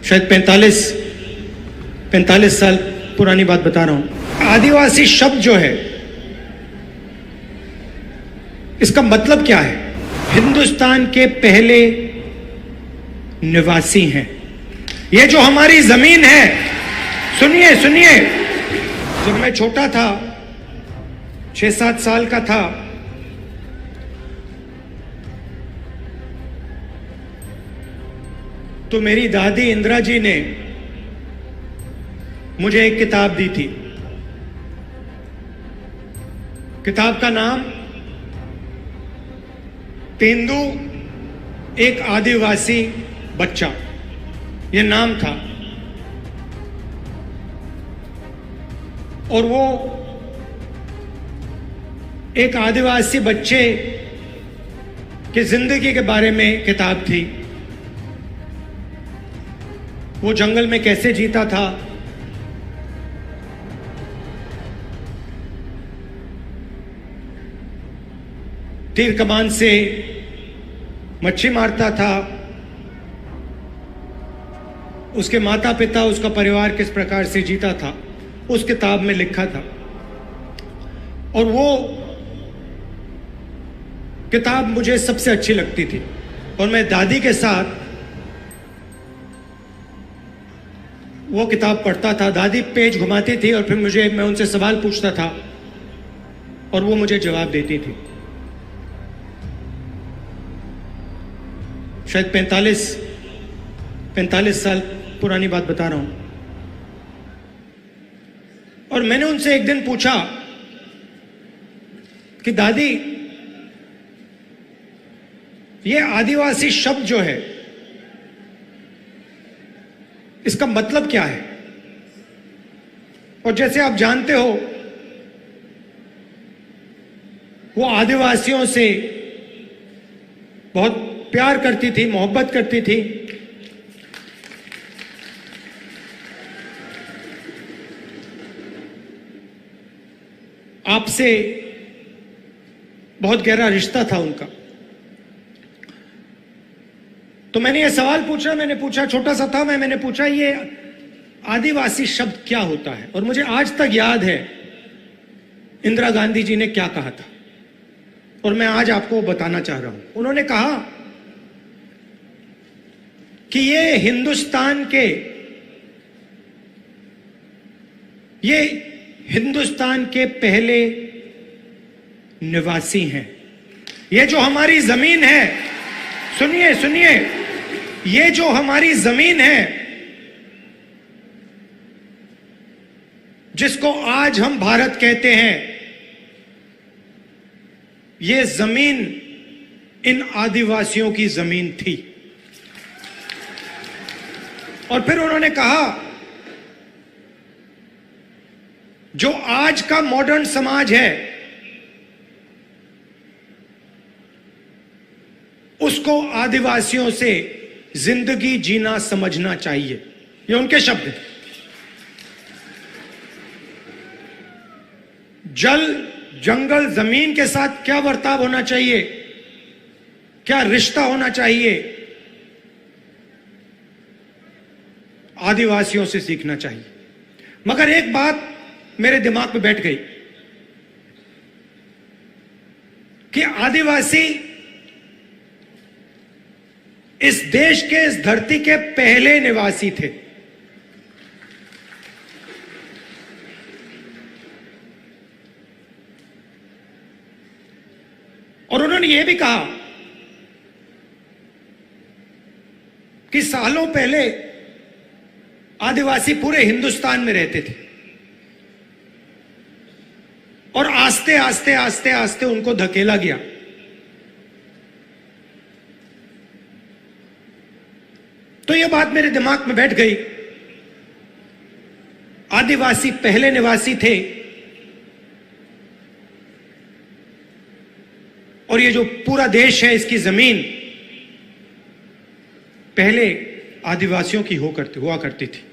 शायद 45 साल पुरानी बात बता रहा हूं। आदिवासी शब्द जो है, इसका मतलब क्या है? हिंदुस्तान के पहले निवासी हैं। ये जो हमारी जमीन है, सुनिए सुनिए, जब मैं छोटा था, 6-7 साल का था, तो मेरी दादी इंदिरा जी ने मुझे एक किताब दी थी। किताब का नाम तेंदू एक आदिवासी बच्चा, ये नाम था। और वो एक आदिवासी बच्चे की जिंदगी के बारे में किताब थी। वो जंगल में कैसे जीता था, तीर कमान से मच्छी मारता था, उसके माता पिता, उसका परिवार किस प्रकार से जीता था, उस किताब में लिखा था। और वो किताब मुझे सबसे अच्छी लगती थी। और मैं दादी के साथ वो किताब पढ़ता था। दादी पेज घुमाती थी और फिर मैं उनसे सवाल पूछता था और वो मुझे जवाब देती थी। शायद 45 साल पुरानी बात बता रहा हूं। और मैंने उनसे एक दिन पूछा कि दादी, ये आदिवासी शब्द जो है, इसका मतलब क्या है? और जैसे आप जानते हो, वो आदिवासियों से बहुत प्यार करती थी, मोहब्बत करती थी। आपसे बहुत गहरा रिश्ता था उनका। तो मैंने ये सवाल पूछा, छोटा सा था मैंने पूछा, ये आदिवासी शब्द क्या होता है? और मुझे आज तक याद है इंदिरा गांधी जी ने क्या कहा था, और मैं आज आपको बताना चाह रहा हूं। उन्होंने कहा कि ये हिंदुस्तान के पहले निवासी हैं। ये जो हमारी जमीन है, सुनिए सुनिए, ये जो हमारी जमीन है, जिसको आज हम भारत कहते हैं, ये जमीन इन आदिवासियों की जमीन थी। और फिर उन्होंने कहा, जो आज का मॉडर्न समाज है, उसको आदिवासियों से जिंदगी जीना समझना चाहिए। ये उनके शब्द हैं। जल, जंगल, जमीन के साथ क्या बर्ताव होना चाहिए, क्या रिश्ता होना चाहिए, आदिवासियों से सीखना चाहिए। मगर एक बात मेरे दिमाग में बैठ गई कि आदिवासी इस देश के, इस धरती के पहले निवासी थे। और उन्होंने यह भी कहा कि सालों पहले आदिवासी पूरे हिंदुस्तान में रहते थे और आस्ते आस्ते आस्ते आस्ते उनको धकेला गया। तो यह बात मेरे दिमाग में बैठ गई। आदिवासी पहले निवासी थे, और ये जो पूरा देश है, इसकी जमीन पहले आदिवासियों की हुआ करती थी।